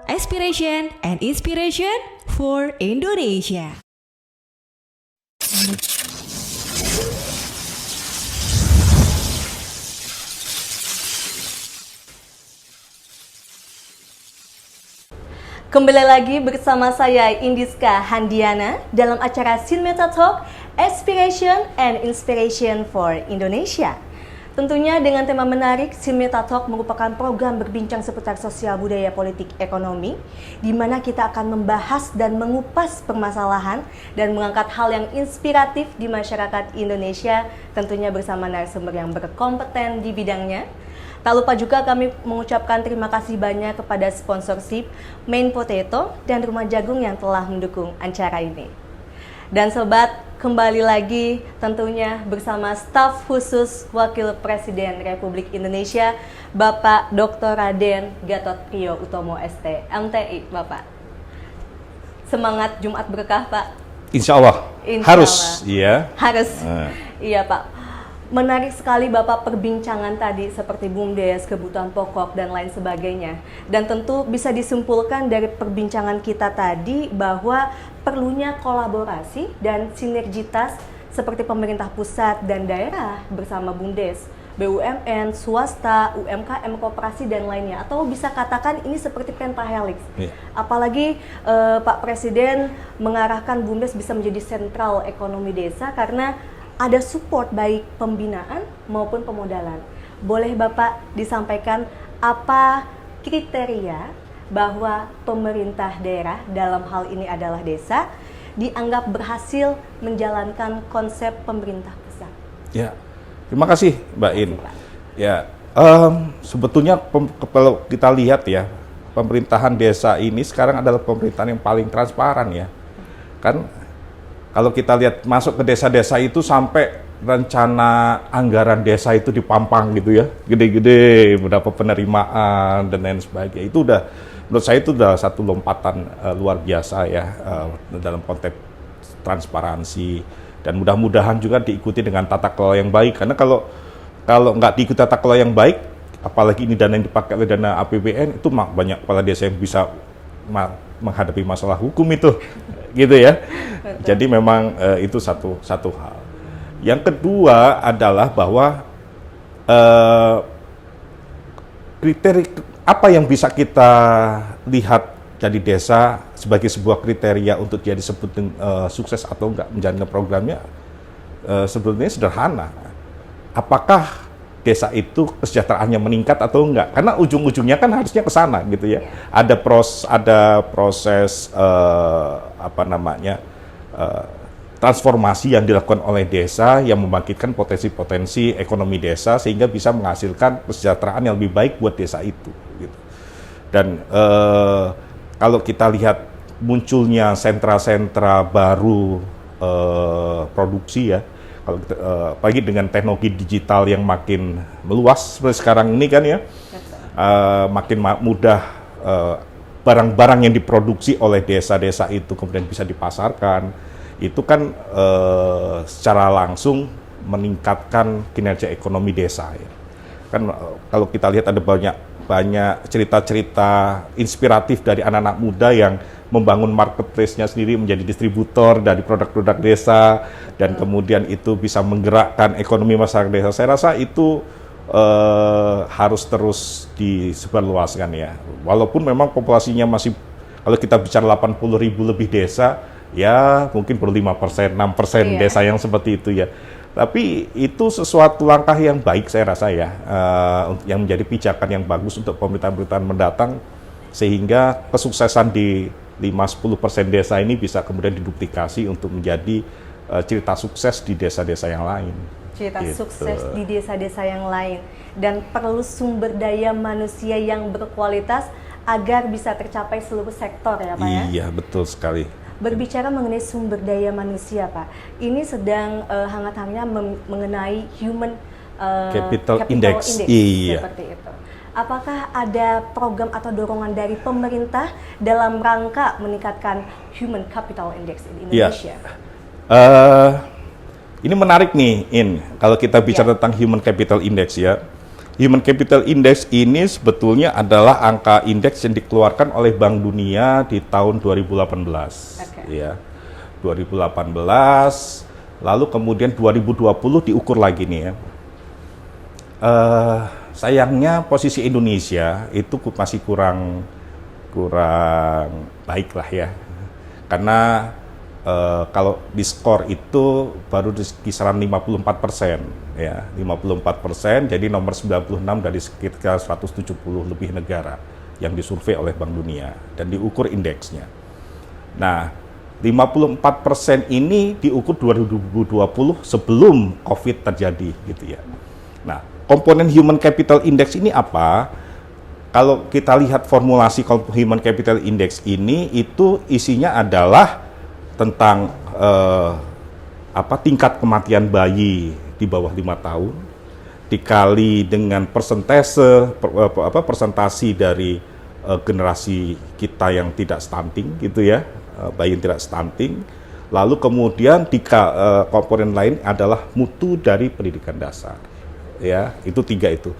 Aspiration and inspiration for Indonesia. Kembali lagi bersama saya Indiska Handiana dalam acara Sinmeta Talk Aspiration and Inspiration for Indonesia. Tentunya dengan tema menarik, Sinmeta Talk merupakan program berbincang seputar sosial, budaya, politik, ekonomi, di mana kita akan membahas dan mengupas permasalahan dan mengangkat hal yang inspiratif di masyarakat Indonesia, tentunya bersama narasumber yang berkompeten di bidangnya. Tak lupa juga kami mengucapkan terima kasih banyak kepada sponsorship Main Potato dan Rumah Jagung yang telah mendukung acara ini. Dan sobat, kembali lagi tentunya bersama staf khusus Wakil Presiden Republik Indonesia, Bapak Dr. Raden Gatot Priyo Utomo ST, MTI, Bapak. Semangat Jumat berkah, Pak. Insya Allah. Harus, iya. Harus, iya Pak. Menarik sekali Bapak perbincangan tadi seperti BUMDes, kebutuhan pokok, dan lain sebagainya. Dan tentu bisa disimpulkan dari perbincangan kita tadi bahwa perlunya kolaborasi dan sinergitas seperti pemerintah pusat dan daerah bersama BUMDes, BUMN, swasta, UMKM, koperasi, dan lainnya. Atau bisa katakan ini seperti pentahelix. Apalagi Pak Presiden mengarahkan BUMDes bisa menjadi sentral ekonomi desa karena ada support baik pembinaan maupun pemodalan. Boleh Bapak disampaikan apa kriteria bahwa pemerintah daerah dalam hal ini adalah desa dianggap berhasil menjalankan konsep pemerintah pusat? Ya, terima kasih Mbak In. Ya, sebetulnya kalau kita lihat ya, pemerintahan desa ini sekarang adalah pemerintahan yang paling transparan ya. Kan kalau kita lihat masuk ke desa-desa itu sampai rencana anggaran desa itu dipampang gitu ya, gede-gede, berapa penerimaan dan lain sebagainya. Itu udah, menurut saya itu udah satu lompatan luar biasa ya dalam konteks transparansi, dan mudah-mudahan juga diikuti dengan tata kelola yang baik. Karena kalau nggak diikuti tata kelola yang baik, apalagi ini dana yang dipakai oleh dana APBN, itu banyak kepala desa yang bisa menghadapi masalah hukum itu. Gitu ya. Betul. Jadi memang itu satu hal. Yang kedua adalah bahwa kriteria apa yang bisa kita lihat dari desa sebagai sebuah kriteria untuk dia disebut sukses atau enggak menjalankan programnya, sebetulnya sederhana. Apakah desa itu kesejahteraannya meningkat atau enggak? Karena ujung-ujungnya kan harusnya ke sana gitu ya. Ada proses transformasi yang dilakukan oleh desa yang membangkitkan potensi-potensi ekonomi desa sehingga bisa menghasilkan kesejahteraan yang lebih baik buat desa itu. Gitu. Dan kalau kita lihat munculnya sentra-sentra baru produksi ya. Kalau apalagi dengan teknologi digital yang makin meluas seperti sekarang ini kan ya, makin mudah barang-barang yang diproduksi oleh desa-desa itu kemudian bisa dipasarkan, itu kan secara langsung meningkatkan kinerja ekonomi desa ya. Kan kalau kita lihat ada banyak cerita-cerita inspiratif dari anak-anak muda yang membangun marketplace-nya sendiri, menjadi distributor dari produk-produk desa, dan kemudian itu bisa menggerakkan ekonomi masyarakat desa. Saya rasa itu harus terus disebarluaskan ya. Walaupun memang populasinya masih, kalau kita bicara 80.000 lebih desa, ya mungkin perlu 5%, 6% desa yang seperti itu ya. Tapi itu sesuatu langkah yang baik saya rasa ya, yang menjadi pijakan yang bagus untuk pemerintahan-pemerintahan mendatang, sehingga kesuksesan di 5-10% desa ini bisa kemudian diduplikasi untuk menjadi cerita sukses di desa-desa yang lain. Cerita sukses di desa-desa yang lain, dan perlu sumber daya manusia yang berkualitas agar bisa tercapai seluruh sektor ya Pak ya? Iya, betul sekali. Berbicara mengenai sumber daya manusia Pak, ini sedang hangat-hangatnya mengenai human capital index. Iya. Seperti itu. Apakah ada program atau dorongan dari pemerintah dalam rangka meningkatkan human capital index di Indonesia? Ini menarik nih, In. Kalau kita bicara tentang human capital index ya, Human Capital Index ini sebetulnya adalah angka indeks yang dikeluarkan oleh Bank Dunia di tahun 2018. Ya. 2018, lalu kemudian 2020 diukur lagi nih ya. Sayangnya posisi Indonesia itu masih kurang baik lah ya. Karena kalau di skor itu baru di kisaran 54%, ya 54%, jadi nomor 96 dari sekitar 170 lebih negara yang disurvei oleh Bank Dunia dan diukur indeksnya. Nah, 54% ini diukur 2020 sebelum COVID terjadi gitu ya. Nah, komponen Human Capital Index ini apa? Kalau kita lihat formulasi Human Capital Index ini, itu isinya adalah tentang tingkat kematian bayi di bawah 5 tahun dikali dengan persentasi dari generasi kita yang tidak stunting gitu ya, bayi yang tidak stunting. Lalu kemudian komponen lain adalah mutu dari pendidikan dasar. Ya, itu 3 itu.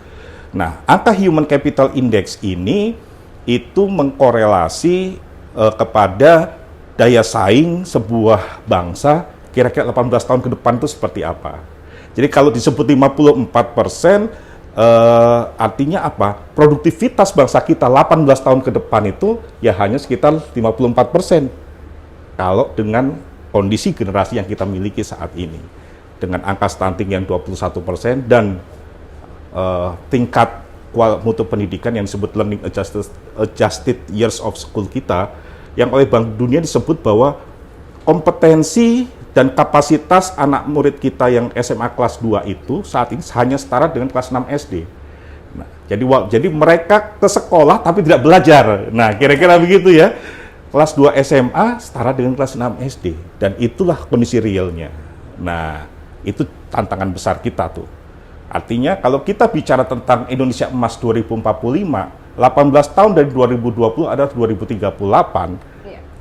Nah, angka Human Capital Index ini itu mengkorelasi kepada daya saing sebuah bangsa kira-kira 18 tahun ke depan itu seperti apa. Jadi kalau disebut 54%, artinya apa? Produktivitas bangsa kita 18 tahun ke depan itu ya hanya sekitar 54%. Kalau dengan kondisi generasi yang kita miliki saat ini. Dengan angka stunting yang 21% dan tingkat mutu pendidikan yang disebut learning adjusted years of school kita, yang oleh Bank Dunia disebut bahwa kompetensi dan kapasitas anak murid kita yang SMA kelas 2 itu saat ini hanya setara dengan kelas 6 SD. Nah, jadi mereka ke sekolah tapi tidak belajar. Nah, kira-kira begitu ya. Kelas 2 SMA setara dengan kelas 6 SD. Dan itulah kondisi realnya. Nah, itu tantangan besar kita tuh. Artinya kalau kita bicara tentang Indonesia Emas 2045, 18 tahun dari 2020 adalah 2038,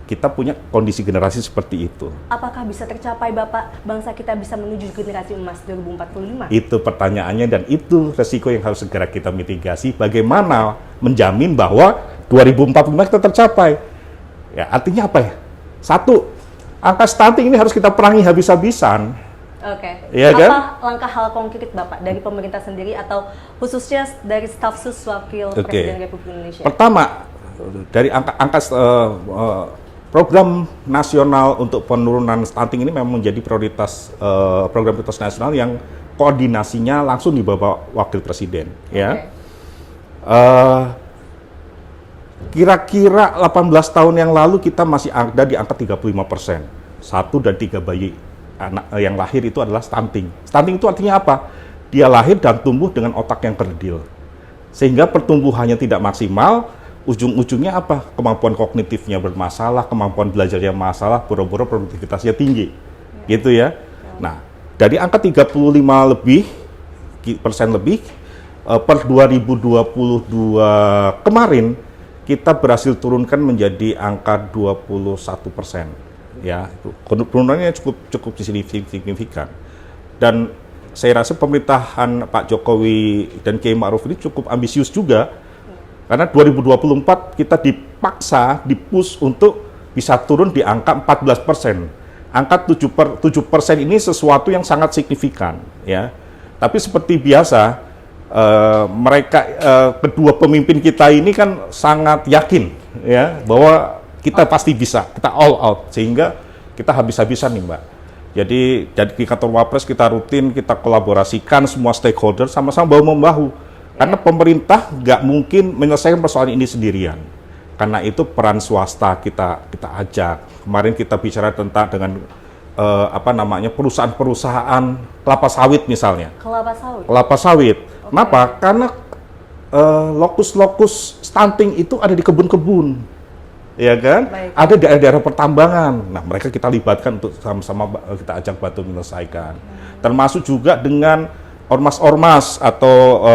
kita punya kondisi generasi seperti itu. Apakah bisa tercapai Bapak, bangsa kita bisa menuju generasi emas 2045? Itu pertanyaannya dan itu resiko yang harus segera kita mitigasi. Bagaimana menjamin bahwa 2045 kita tercapai? Ya, artinya apa ya? 1, angka stunting ini harus kita perangi habis-habisan. Oke. Ya, apa kan? langkah hal konkret Bapak dari pemerintah sendiri atau khususnya dari Stafsus Wakil Presiden Republik Indonesia? Pertama, dari angka program nasional untuk penurunan stunting ini memang menjadi prioritas program prioritas nasional yang koordinasinya langsung di bawah Wakil Presiden. Ya. Kira-kira 18 tahun yang lalu kita masih ada di angka 35%. 1 dari 3 bayi anak yang lahir itu adalah stunting. Stunting itu artinya apa? Dia lahir dan tumbuh dengan otak yang kerdil. Sehingga pertumbuhannya tidak maksimal, ujung-ujungnya apa? Kemampuan kognitifnya bermasalah, kemampuan belajarnya masalah, boro-boro produktivitasnya tinggi. Gitu ya. Nah, dari angka 35% lebih per 2022 kemarin kita berhasil turunkan menjadi angka 21%. Ya, penurunannya cukup signifikan. Dan saya rasa pemerintahan Pak Jokowi dan Kiai Ma'ruf ini cukup ambisius juga. Karena 2024 kita dipaksa, dipush untuk bisa turun di angka 14%. Angka 7% ini sesuatu yang sangat signifikan, ya. Tapi seperti biasa, kedua pemimpin kita ini kan sangat yakin, ya, bahwa kita pasti bisa, kita all out, sehingga kita habis-habisan nih Mbak. Jadi di kantor Wapres kita rutin, kita kolaborasikan semua stakeholder sama-sama bahu-membahu. Karena pemerintah nggak mungkin menyelesaikan persoalan ini sendirian. Karena itu peran swasta kita ajak. Kemarin kita bicara dengan perusahaan-perusahaan kelapa sawit misalnya. Kelapa sawit. Okay. Kenapa? Karena lokus-lokus stunting itu ada di kebun-kebun. Ya kan? Baik. Ada daerah-daerah pertambangan. Nah, mereka kita libatkan untuk sama-sama kita ajak bantu menyelesaikan. Termasuk juga dengan ormas-ormas atau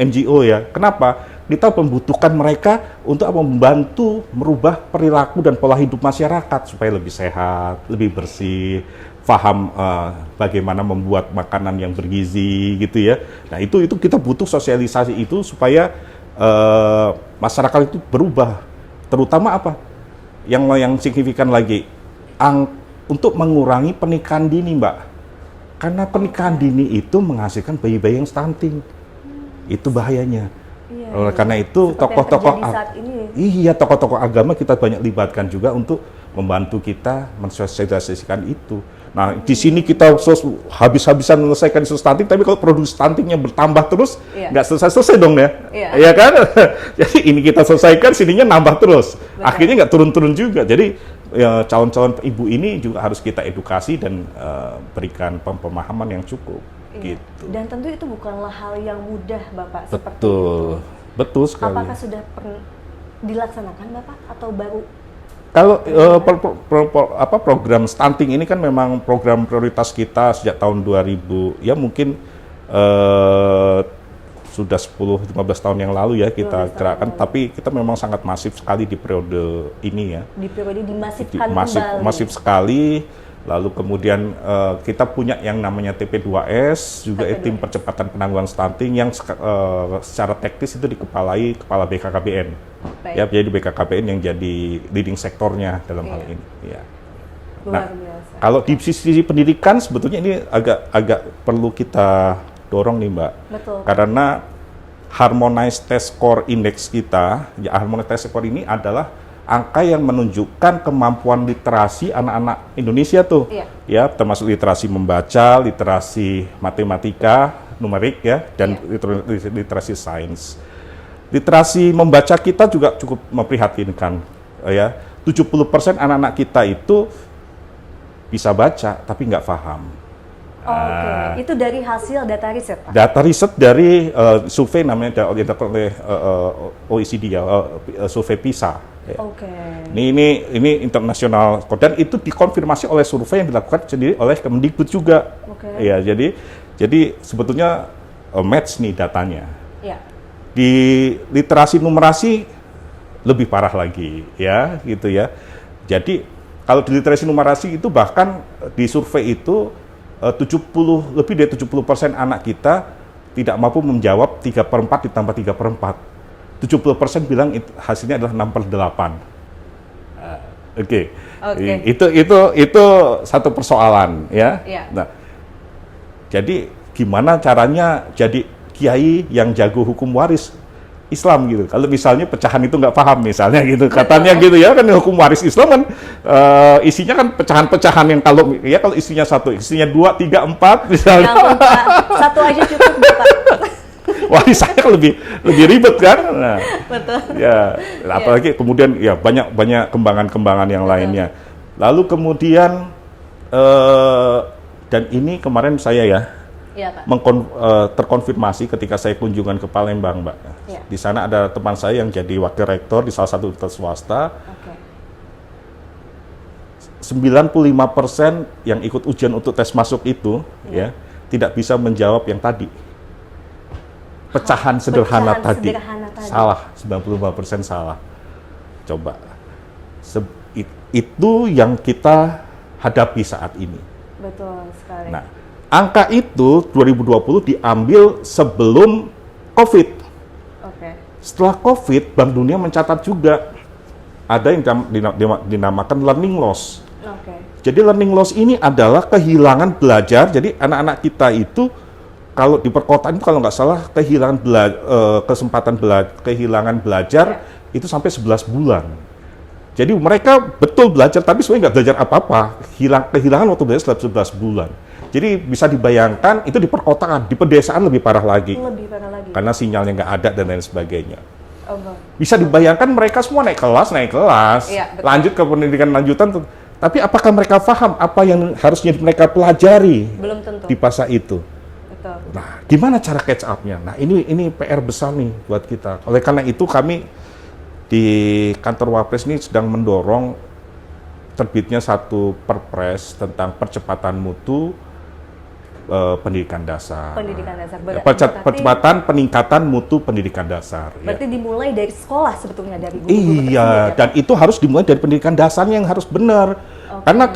NGO ya. Kenapa? Kita membutuhkan mereka untuk membantu merubah perilaku dan pola hidup masyarakat supaya lebih sehat, lebih bersih, paham bagaimana membuat makanan yang bergizi gitu ya. Nah itu kita butuh sosialisasi itu supaya masyarakat itu berubah. Terutama apa? Yang signifikan lagi, untuk mengurangi pernikahan dini, Mbak. Karena pernikahan dini itu menghasilkan bayi-bayi yang stunting. Itu bahayanya. Iya, Oleh karena itu tokoh-tokoh tokoh-tokoh agama kita banyak libatkan juga untuk membantu kita mensosialisasikan itu. Nah, di sini kita habis-habisan menyelesaikan isu stunting, tapi kalau produksi stuntingnya bertambah terus, nggak selesai-selesai dong ya. Iya kan? Jadi ini kita selesaikan, sininya nambah terus. Betul. Akhirnya nggak turun-turun juga. Jadi ya, calon-calon ibu ini juga harus kita edukasi dan berikan pemahaman yang cukup. Iya. Gitu. Dan tentu itu bukanlah hal yang mudah, Bapak. Betul, betul sekali. Apakah sudah dilaksanakan, Bapak, atau baru? Kalau program stunting ini kan memang program prioritas kita sejak tahun 2000, ya mungkin sudah 10-15 tahun yang lalu ya kita gerakan, tapi kita memang sangat masif sekali di periode ini ya. Di periode dimasifkan kembali. Masif sekali. Lalu kemudian kita punya yang namanya TP2S, juga tim percepatan penanggulangan stunting yang secara teknis itu dikepalai Kepala BKKBN. Ya, jadi BKKBN yang jadi leading sektornya dalam hal ini. Ya. Nah, kalau di sisi pendidikan sebetulnya ini agak perlu kita dorong nih, Mbak. Betul. Karena Harmonized Test Score Index kita, ya Harmonized Test Score ini adalah angka yang menunjukkan kemampuan literasi anak-anak Indonesia tuh, ya termasuk literasi membaca, literasi matematika, numerik ya, dan literasi sains. Literasi membaca kita juga cukup memprihatinkan, ya 70% anak-anak kita itu bisa baca tapi nggak paham. Itu dari hasil data riset, Pak? Data riset dari survei namanya oleh OECD ya, survei PISA. Ya. Ini internasional dan itu dikonfirmasi oleh survei yang dilakukan sendiri oleh Kemendikbud juga. Ya, jadi sebetulnya match nih datanya. Ya. Di literasi numerasi lebih parah lagi ya, gitu ya. Jadi kalau di literasi numerasi itu bahkan di survei itu lebih dari 70% anak kita tidak mampu menjawab 3/4 ditambah 3/4. 70% bilang hasilnya adalah 6/8. Itu satu persoalan ya. Nah, jadi gimana caranya jadi kiai yang jago hukum waris Islam gitu. Kalau misalnya pecahan itu nggak paham misalnya gitu, katanya gitu ya kan hukum waris Islam kan isinya kan pecahan-pecahan yang kalau isinya 1, isinya 2, 3, 4 misalnya. Ya, satu aja cukup, Bapak. Warisannya kan lebih ribet kan. Nah, betul. Ya, apalagi kemudian ya banyak kembangan-kembangan yang lainnya. Lalu kemudian dan ini kemarin saya terkonfirmasi ketika saya kunjungan ke Palembang, Mbak. Ya. Di sana ada teman saya yang jadi wakil rektor di salah satu universitas swasta. 95% yang ikut ujian untuk tes masuk itu ya tidak bisa menjawab yang tadi. Pecahan sederhana tadi. Salah, 95% salah. Coba. Itu yang kita hadapi saat ini. Betul sekali. Nah, angka itu 2020 diambil sebelum COVID. Setelah COVID, Bank Dunia mencatat juga ada yang dinamakan learning loss. Jadi learning loss ini adalah kehilangan belajar. Jadi anak-anak kita itu kalau di perkotaan itu kalau nggak salah kehilangan kehilangan belajar itu sampai 11 bulan. Jadi mereka betul belajar tapi sebenarnya nggak belajar apa-apa. Kehilangan waktu belajar selama 11 bulan. Jadi bisa dibayangkan itu di perkotaan, di pedesaan lebih parah lagi. Karena sinyalnya nggak ada dan lain sebagainya. Bisa dibayangkan mereka semua naik kelas, lanjut ke pendidikan lanjutan. Tapi apakah mereka paham apa yang harusnya mereka pelajari Belum tentu. di masa itu? Betul. Nah, gimana cara catch up-nya? Nah, ini PR besar nih buat kita. Oleh karena itu kami di kantor Wapres ini sedang mendorong terbitnya satu perpres tentang percepatan mutu pendidikan dasar. Percepatan peningkatan mutu pendidikan dasar. Berarti dimulai dari sekolah sebetulnya, dari guru. Iya, dan itu harus dimulai dari pendidikan dasarnya yang harus benar. Karena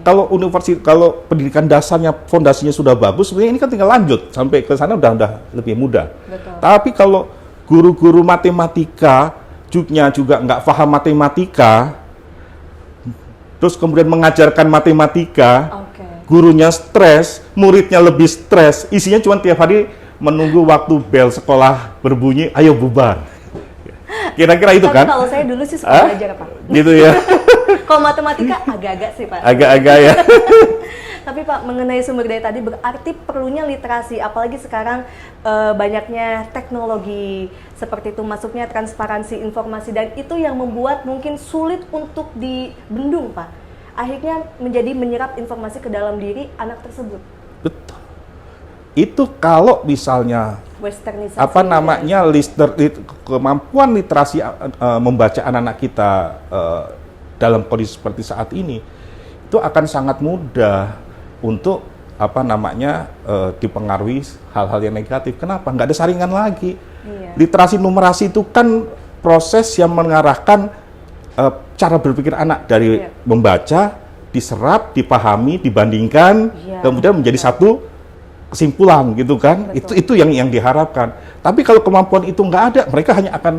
kalau pendidikan dasarnya fondasinya sudah bagus, sebenarnya ini kan tinggal lanjut sampai ke sana udah lebih mudah. Betul. Tapi kalau guru-guru matematika juga nggak paham matematika, terus kemudian mengajarkan matematika, gurunya stres, muridnya lebih stres, isinya cuma tiap hari menunggu waktu bel sekolah berbunyi, ayo bubar. Kira-kira itu Tapi kan? kalau saya dulu sih suka belajar, Pak. Gitu ya. Kalau matematika agak-agak sih, Pak. Agak-agak ya. Tapi Pak, mengenai sumber daya tadi berarti perlunya literasi, apalagi sekarang banyaknya teknologi seperti itu, masuknya transparansi informasi, dan itu yang membuat mungkin sulit untuk dibendung, Pak. Akhirnya menjadi menyerap informasi ke dalam diri anak tersebut. Betul. Itu kalau misalnya Westernisasi. kemampuan literasi membaca anak-anak kita dalam kondisi seperti saat ini, itu akan sangat mudah untuk dipengaruhi hal-hal yang negatif. Kenapa? Nggak ada saringan lagi. Iya. Literasi numerasi itu kan proses yang mengarahkan cara berpikir anak dari membaca, diserap, dipahami, dibandingkan, kemudian menjadi satu kesimpulan gitu kan. Betul. Itu yang diharapkan. Tapi kalau kemampuan itu nggak ada, mereka hanya akan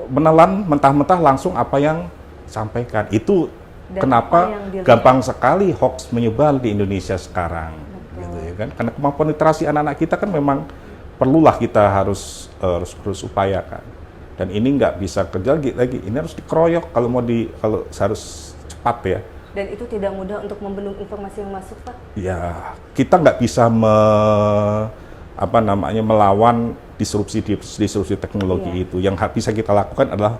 menelan mentah-mentah langsung apa yang disampaikan. Itu Dan kenapa yang gampang sekali hoax menyebar di Indonesia sekarang. Gitu ya kan? Karena kemampuan literasi anak-anak kita kan memang perlulah kita harus upayakan. Dan ini nggak bisa kerja lagi. Ini harus dikeroyok kalau harus cepat ya. Dan itu tidak mudah untuk membendung informasi yang masuk, Pak? Ya, kita nggak bisa melawan disrupsi teknologi itu. Yang bisa kita lakukan adalah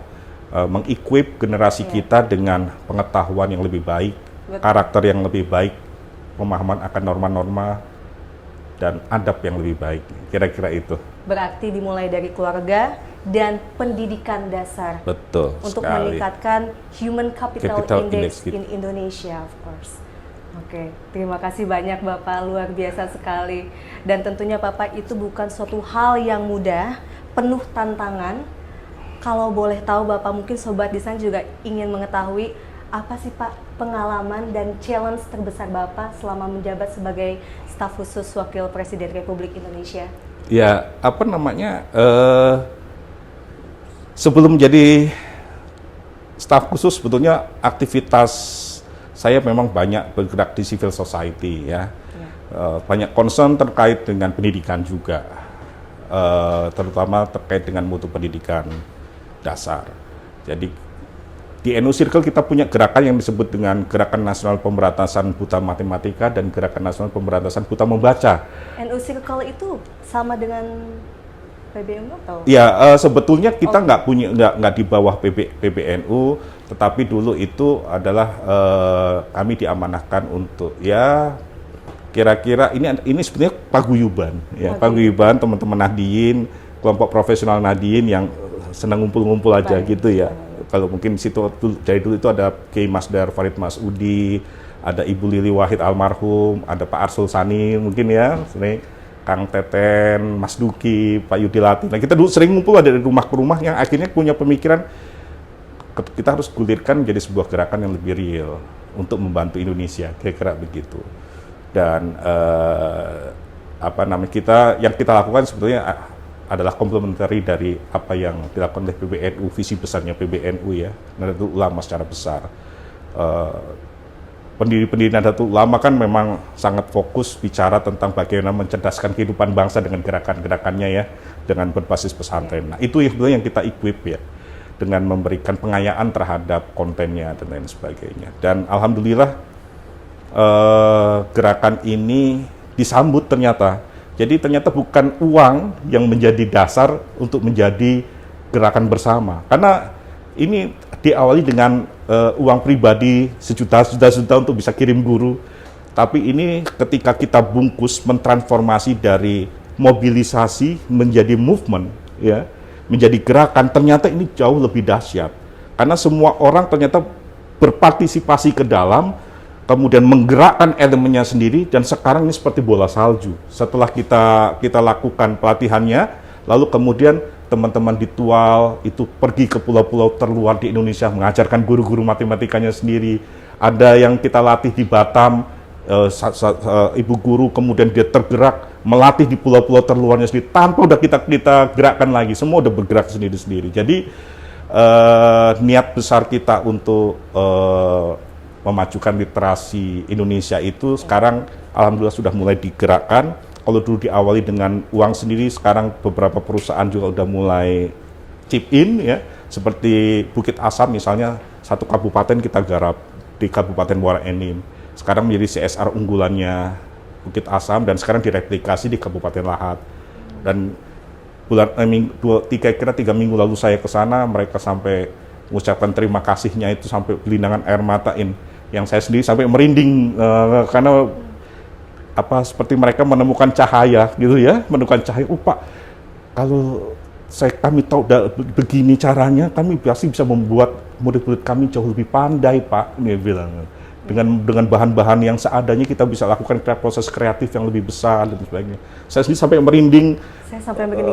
mengequip generasi kita dengan pengetahuan yang lebih baik, karakter yang lebih baik, pemahaman akan norma-norma, dan adab yang lebih baik. Kira-kira itu. Berarti dimulai dari keluarga dan pendidikan dasar. Betul untuk sekali. meningkatkan Human Capital Index in Indonesia, of course. Oke, terima kasih banyak Bapak, luar biasa sekali. Dan tentunya Bapak itu bukan suatu hal yang mudah, penuh tantangan. Kalau boleh tahu Bapak, mungkin Sobat Desain juga ingin mengetahui apa sih Pak pengalaman dan challenge terbesar Bapak selama menjabat sebagai staf khusus Wakil Presiden Republik Indonesia? Ya, sebelum menjadi staf khusus, sebetulnya aktivitas saya memang banyak bergerak di civil society ya. Banyak concern terkait dengan pendidikan juga, terutama terkait dengan mutu pendidikan dasar. Jadi di NU Circle kita punya gerakan yang disebut dengan Gerakan Nasional Pemberantasan Buta Matematika dan Gerakan Nasional Pemberantasan Buta Membaca. NU Circle itu sama dengan PBNU atau? Ya, sebetulnya kita nggak di bawah PBNU, tetapi dulu itu adalah kami diamanahkan untuk kira-kira ini sebenarnya paguyuban, ya paguyuban teman-teman Nahdien, kelompok profesional Nahdien yang senang ngumpul-ngumpul aja gitu ya. Kalau mungkin dari dulu itu ada Kiai Masdar Farid Masudi, ada Ibu Lili Wahid almarhum, ada Pak Arsul Sani mungkin ya, Kang Teten, Mas Duki, Pak Yudi Latif. Nah, kita dulu sering ngumpul dari rumah ke rumah yang akhirnya punya pemikiran kita harus gulirkan menjadi sebuah gerakan yang lebih real untuk membantu Indonesia, kira-kira begitu. Dan yang kita lakukan sebetulnya adalah komplementari dari apa yang dilakukan oleh PBNU, visi besarnya PBNU ya, Nahdlatul Ulama secara besar. Pendiri-pendiri Nahdlatul Ulama kan memang sangat fokus bicara tentang bagaimana mencerdaskan kehidupan bangsa dengan gerakan-gerakannya ya, dengan berbasis pesantren. Nah, itu yang kita equip ya, dengan memberikan pengayaan terhadap kontennya dan lain sebagainya. Dan alhamdulillah gerakan ini disambut ternyata. Jadi ternyata bukan uang yang menjadi dasar untuk menjadi gerakan bersama. Karena ini diawali dengan uang pribadi sejuta untuk bisa kirim guru. Tapi ini ketika kita bungkus mentransformasi dari mobilisasi menjadi movement, ya, menjadi gerakan, ternyata ini jauh lebih dahsyat. Karena semua orang ternyata berpartisipasi ke dalam, kemudian menggerakkan elemennya sendiri, dan sekarang ini seperti bola salju. Setelah kita lakukan pelatihannya, lalu kemudian teman-teman di Tual itu pergi ke pulau-pulau terluar di Indonesia, mengajarkan guru-guru matematikanya sendiri. ada yang kita latih di Batam, ibu guru kemudian dia tergerak melatih di pulau-pulau terluarnya sendiri tanpa udah kita gerakkan lagi, semua udah bergerak sendiri-sendiri. Jadi niat besar kita untuk memajukan literasi Indonesia itu sekarang alhamdulillah sudah mulai digerakkan. Kalau dulu diawali dengan uang sendiri, sekarang beberapa perusahaan juga udah mulai chip in ya, seperti Bukit Asam misalnya, satu kabupaten kita garap di Kabupaten Muara Enim. Sekarang menjadi CSR unggulannya Bukit Asam dan sekarang direplikasi di Kabupaten Lahat. Dan bulan kira 3 minggu lalu saya ke sana, mereka sampai mengucapkan terima kasihnya itu sampai gelindangan air mata yang saya sendiri sampai merinding karena seperti mereka menemukan cahaya gitu ya, menemukan cahaya. Pak, kalau kami tahu begini caranya, kami pasti bisa membuat murid-murid kami jauh lebih pandai, Pak. Dia bilang dengan bahan-bahan yang seadanya kita bisa lakukan proses kreatif yang lebih besar dan sebagainya. Saya sendiri sampai merinding. Saya sampai merinding.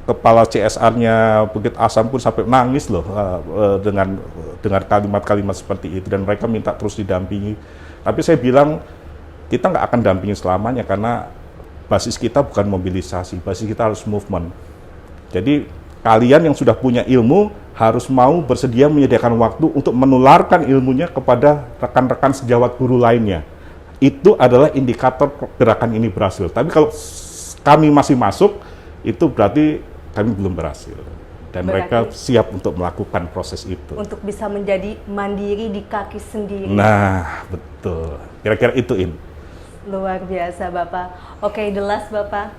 Kepala CSR-nya Bukit Asam pun sampai nangis loh dengan kalimat-kalimat seperti itu, dan mereka minta terus didampingi. Tapi saya bilang kita nggak akan dampingi selamanya karena basis kita bukan mobilisasi, basis kita harus movement. Jadi kalian yang sudah punya ilmu harus mau bersedia menyediakan waktu untuk menularkan ilmunya kepada rekan-rekan sejawat guru lainnya. Itu adalah indikator gerakan ini berhasil. Tapi kalau kami masih masuk, itu berarti kami belum berhasil. Dan mereka siap untuk melakukan proses itu. Untuk bisa menjadi mandiri di kaki sendiri. Nah, betul. Kira-kira itu, Luar biasa, Bapak. Oke, the last, Bapak.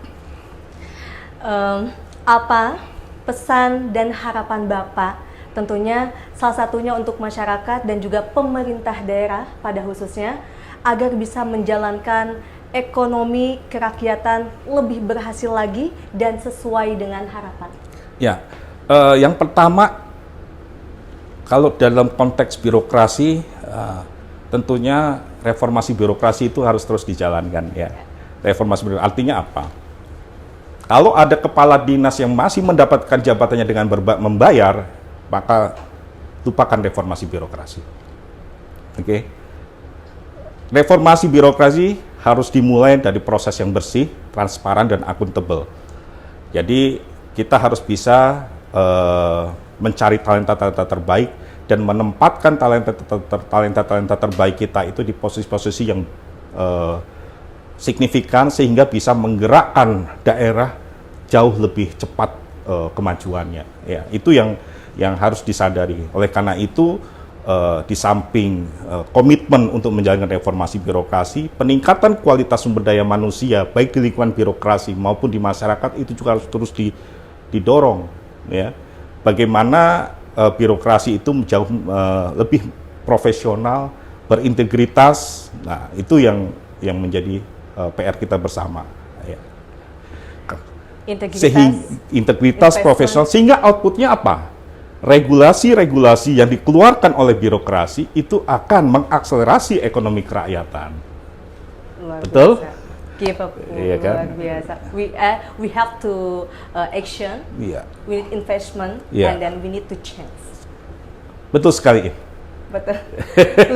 Apa pesan dan harapan Bapak, tentunya salah satunya untuk masyarakat dan juga pemerintah daerah pada khususnya, agar bisa menjalankan ekonomi kerakyatan lebih berhasil lagi dan sesuai dengan harapan? Ya, yang pertama, kalau dalam konteks birokrasi, tentunya reformasi birokrasi itu harus terus dijalankan ya. Reformasi birokrasi artinya apa? Kalau ada kepala dinas yang masih mendapatkan jabatannya dengan membayar, maka lupakan reformasi birokrasi. Oke? Reformasi birokrasi harus dimulai dari proses yang bersih, transparan, dan akuntabel. Jadi kita harus bisa mencari talenta-talenta terbaik dan menempatkan talenta-talenta terbaik kita itu di posisi-posisi yang signifikan sehingga bisa menggerakkan daerah jauh lebih cepat kemajuannya. Ya, itu yang harus disadari. Oleh karena itu, di samping komitmen untuk menjalankan reformasi birokrasi, peningkatan kualitas sumber daya manusia baik di lingkungan birokrasi maupun di masyarakat itu juga harus terus didorong. Ya, bagaimana birokrasi itu jauh lebih profesional, berintegritas. Nah, itu yang menjadi PR kita bersama. Ya. Integritas profesional, sehingga outputnya apa? Regulasi-regulasi yang dikeluarkan oleh birokrasi itu akan mengakselerasi ekonomi kerakyatan. Luar Betul? Biasa. Keep up. Iya kan? Luar biasa. We have to action. Iya. We need investment, Iya. and then we need to change. Betul sekali. Betul.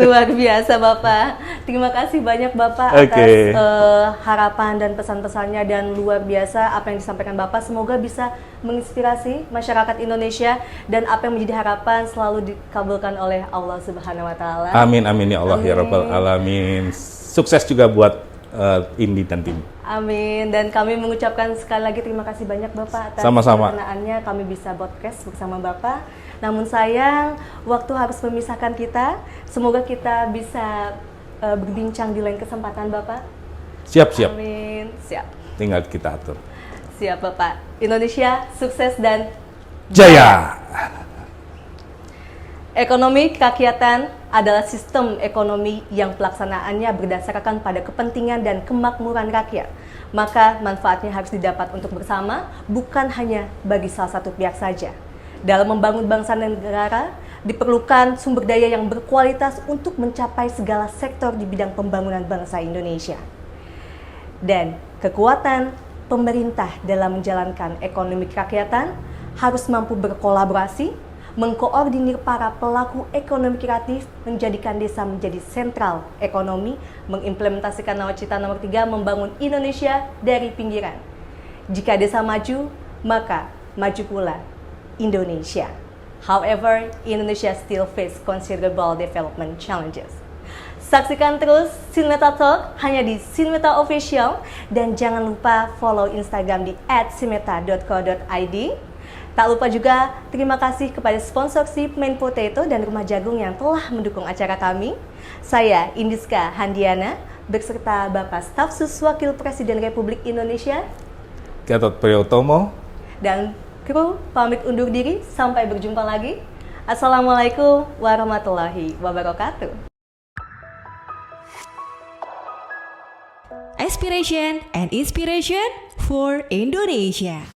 Luar biasa, Bapak. Terima kasih banyak, Bapak, atas harapan dan pesan-pesannya, dan luar biasa apa yang disampaikan Bapak. Semoga bisa menginspirasi masyarakat Indonesia dan apa yang menjadi harapan selalu dikabulkan oleh Allah Subhanahu wa taala. Amin amin ya Allah ya Rabbal alamin. Sukses juga buat Indi dan tim. Amin. Dan kami mengucapkan sekali lagi terima kasih banyak Bapak atas Sama-sama. perkenaannya, kami bisa podcast bersama Bapak. Namun sayang, waktu harus memisahkan kita. Semoga kita bisa berbincang di lain kesempatan, Bapak. Siap-siap. Amin. Siap. Tinggal kita atur. Siap, Bapak. Indonesia sukses dan Jaya. Ekonomi kerakyatan adalah sistem ekonomi yang pelaksanaannya berdasarkan pada kepentingan dan kemakmuran rakyat. Maka manfaatnya harus didapat untuk bersama, bukan hanya bagi salah satu pihak saja. Dalam membangun bangsa dan negara, diperlukan sumber daya yang berkualitas untuk mencapai segala sektor di bidang pembangunan bangsa Indonesia. Dan kekuatan pemerintah dalam menjalankan ekonomi kerakyatan harus mampu berkolaborasi, mengkoordinir para pelaku ekonomi kreatif, menjadikan desa menjadi sentral ekonomi, mengimplementasikan nawacita nomor 3, membangun Indonesia dari pinggiran. Jika desa maju, maka maju pula Indonesia. However, Indonesia still face considerable development challenges. Saksikan terus Sinmeta Talk hanya di Sinmeta Official dan jangan lupa follow Instagram di @sinmeta.co.id. Tak lupa juga terima kasih kepada sponsorship Main Potato dan Rumah Jagung yang telah mendukung acara kami. Saya Indiska Handiana beserta Bapak Stafsus Wakil Presiden Republik Indonesia Gatot Priyotomo dan kru pamit undur diri, sampai berjumpa lagi. Assalamualaikum warahmatullahi wabarakatuh. Aspiration and inspiration for Indonesia.